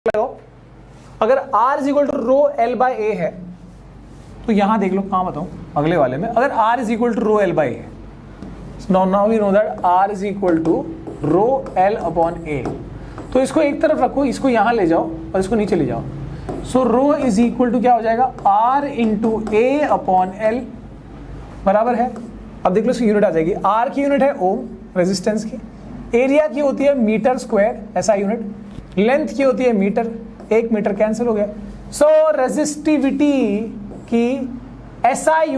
लगाओ, अगर R is equal to rho L by A है तो यहां देख लो, कहां बताऊं, अगले वाले में, अगर R is equal to rho L by A, now we know that R is equal to rho L upon A, तो इसको एक तरफ रखो, इसको यहां ले जाओ और इसको नीचे ले जाओ, सो रो इज इक्वल टू क्या हो जाएगा, R इंटू ए अपॉन एल बराबर है। अब देख लो इसकी यूनिट आ जाएगी, R की यूनिट है ओम रेजिस्टेंस की, एरिया की होती है मीटर स्क्वायर ऐसा यूनिट, लेंथ की होती है मीटर, 1 मीटर कैंसिल हो गया। सो रेजिस्टिविटी की एसआई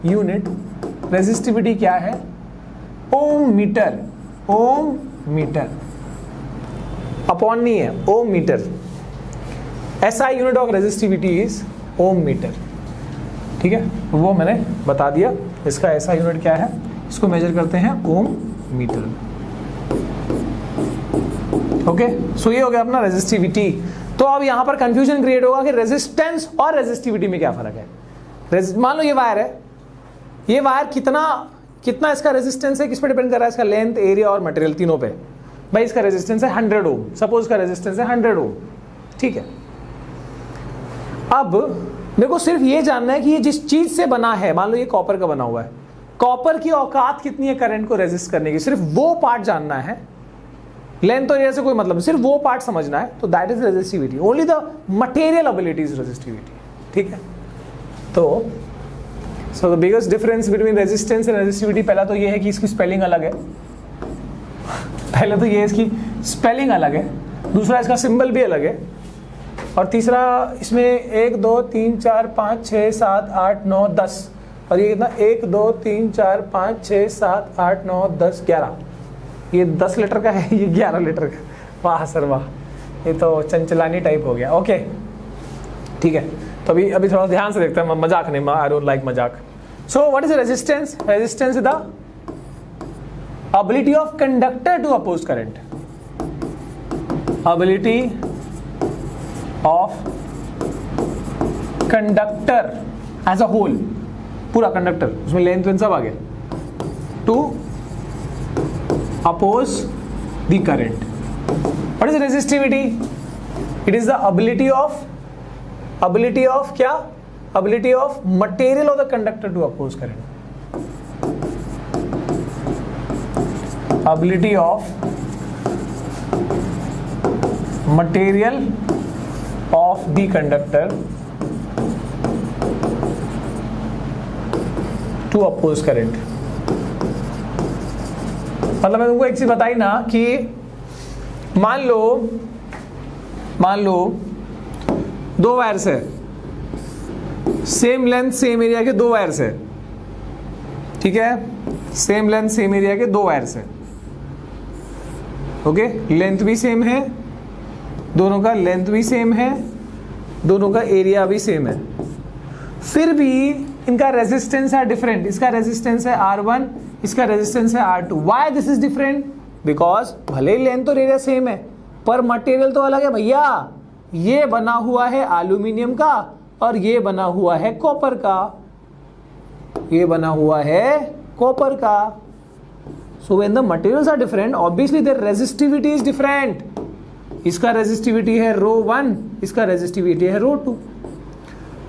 यूनिट रेजिस्टिविटी क्या है, ohm metre, ohm metre, upon नहीं है, ohm metre. SI unit of resistivity is ohm metre, ठीक है, वो मैंने बता दिया। इसका एसआई यूनिट क्या है, इसको मेजर करते हैं ओम मीटर। ओके, सो ये हो गया अपना रेजिस्टिविटी। तो अब यहां पर कंफ्यूजन क्रिएट होगा कि रेजिस्टेंस और रेजिस्टिविटी में क्या फर्क है। मान लो ये वायर है, ये वायर कितना इसका रेजिस्टेंस है, किस पे डिपेंड कर रहा है, इसका लेंथ, एरिया और मटेरियल तीनों पे। भाई इसका रेजिस्टेंस है 100 ओम, सपोज का रेजिस्टेंस है 100 ओम, ठीक है। अब मेरे को सिर्फ ये जानना है कि ये जिस चीज से बना है, मान लो ये कॉपर का बना हुआ है, कॉपर की औकात कितनी है करंट को रेजिस्ट करने की, सिर्फ वो पार्ट जानना है, लेंथ तो एरिया से कोई मतलब नहीं, सिर्फ वो पार्ट समझना है, तो that is resistivity, only the material ability is resistivity, ठीक है। तो so the biggest difference between resistance and resistivity, पहला तो ये है कि इसकी स्पेलिंग अलग है, पहले तो ये इसकी स्पेलिंग अलग है, दूसरा इसका सिंबल भी अलग है, और तीसरा इसमें 1 2 3 4 5 6 7 8 9 10, और ये कितना 1 2 3 4 5 6 7 8 9 10 11, ये 10 लीटर का है, ये 11 लीटर का। वाह सर वाह, ये तो चंचलानी टाइप हो गया। ओके ठीक है, तो अभी थोड़ा ध्यान से देखते हैं, मजाक नहीं, आई डोंट लाइक मजाक। So what is resistance? Resistance is the ability of conductor to oppose current, ability of conductor as a whole, पूरा कंडक्टर, उसमें लेंथ वेंथ सब आ गया, to oppose the current. What is resistivity? It is the ability of क्या? Ability of material of the conductor to oppose current. Ability of material of the conductor to oppose current. मतलब मैं तुमको एक चीज बताई ना कि मान लो 2 वायर्स है, सेम लेंथ सेम एरिया के 2 वायर्स है, ठीक है, सेम लेंथ सेम एरिया के 2 वायर्स है, ओके, लेंथ भी सेम है, दोनों का लेंथ भी सेम है, दोनों का एरिया भी सेम है, फिर भी इनका रेजिस्टेंस है डिफरेंट, इसका रेजिस्टेंस है R1, इसका रेजिस्टेंस है R2। Why this is different? Because भले ही लेंथ और एरिया सेम है पर मटेरियल तो अलग है भैया, ये बना हुआ है एल्यूमिनियम का और ये बना हुआ है कॉपर का, ये बना हुआ है कॉपर का। So when the materials are different, obviously their resistivity is different. इसका रेजिस्टिविटी है रो 1, इसका रेजिस्टिविटी है रो 2।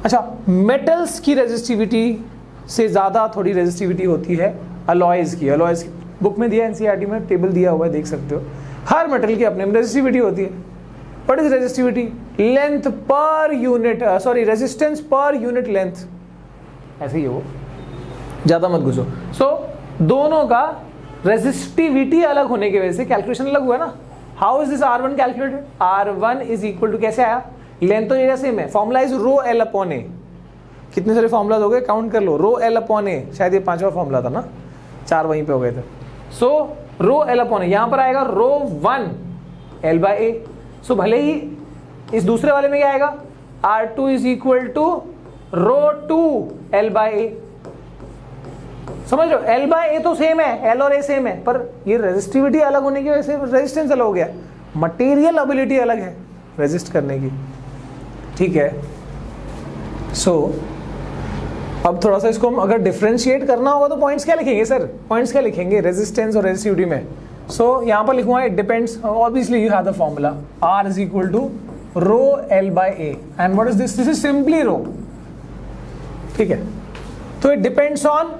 अच्छा, मेटल्स की रेजिस्टिविटी से ज़्यादा थोड़ी रेजिस्टिविटी होती है अलॉयज की। अलॉयज बुक में दिया, एनसीईआरटी में टेबल दिया हुआ है, देख सकते हो। हर मेटल की अपने में रेजिस्टिविटी होती है। What is resistivity? Length per unit, sorry resistance per unit length, ऐसे ही है वो, ज़्यादा मत घुसो। सो दोनों का रेजिस्टिविटी अलग होने की वजह से कैलकुलेशन अलग हुआ ना। How is this R1 calculated? R1 is equal to, कैसे आया, लेंथ तो एरिया सेम है, formula is rho L upon A. कितने सारे फॉर्मूला हो गए, काउंट कर लो, रो L अपॉन ए, शायद ये 5वां फॉर्मूला था ना, 4 वहीं पे हो गए थे। सो रो L अपॉन ए, यहां पर आएगा रो 1 L बाय ए। सो भले ही इस दूसरे वाले में क्या आएगा, R2 is equal to rho 2 L by A. समझ लो, L बाय ए तो सेम है, L और A सेम है, पर ये रेजिस्टिविटी अलग होने की वजह से रेजिस्टेंस अलग हो गया, मटेरियल एबिलिटी अलग है रेजिस्ट करने की, ठीक है। सो अब थोड़ा सा इसको हम अगर डिफरेंशिएट करना होगा तो पॉइंट्स क्या लिखेंगे सर? पॉइंट्स क्या लिखेंगे रेजिस्टेंस और रेजिस्टिविटी में? सो यहाँ पर लिखूंगा it depends, obviously you have the formula R is equal to rho L by A, and what is this? This is simply rho, ठीक है। तो it depends on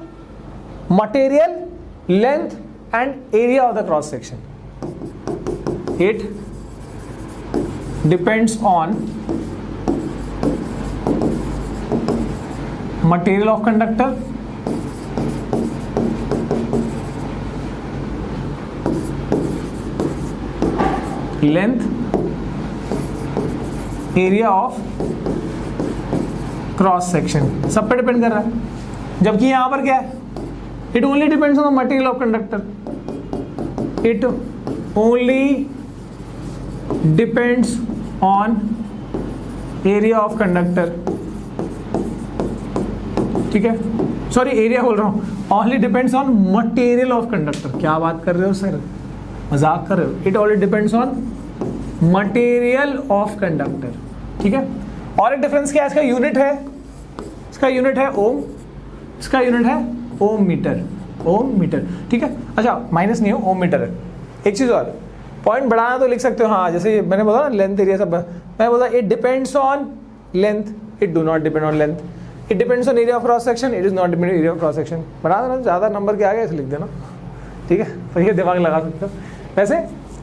material, length and area of the cross section. It depends on material of conductor, length, area of cross section, सब पे depend कर रहा है। जबकि यहां पर क्या है? It only depends on the material of conductor, it only depends on area of conductor, ठीक है, सॉरी एरिया बोल रहा हूं, only depends on material of conductor. क्या बात कर रहे हो सर, मजाक कर रहे हो? It only depends on material of conductor, ठीक है। और एक डिफरेंस क्या है? इसका यूनिट है, इसका यूनिट है ओम, इसका यूनिट है ओम मीटर, ओम मीटर, ठीक है। अच्छा माइनस नहीं हो, ओम मीटर है। एक चीज और, पॉइंट बढ़ाना तो लिख सकते हो, हाँ जैसे मैंने बोला ना लेंथ एरिया सब, मैं बोला it depends on length, it do not depend on length, it depends on area of cross section, it is not depend area of cross section. बना देना, ज़्यादा नंबर के आगे ऐसे लिख देना, ठीक है, तो ये दिमाग लगा सकते हो। वैसे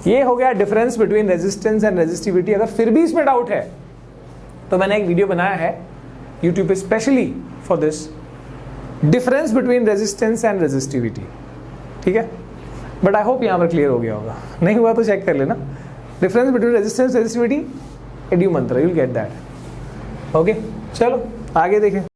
ये हो गया difference between resistance and resistivity. अगर फिर भी इसमें डाउट है तो मैंने एक वीडियो बनाया है यूट्यूब पे specially for this, difference between resistance and resistivity, ठीक है। बट आई होप यहाँ पर क्लियर हो गया होगा, नहीं हुआ तो चेक कर लेना। Difference between resistance resistivity, Edumantra, you will get that. Okay, चलो आगे देखें।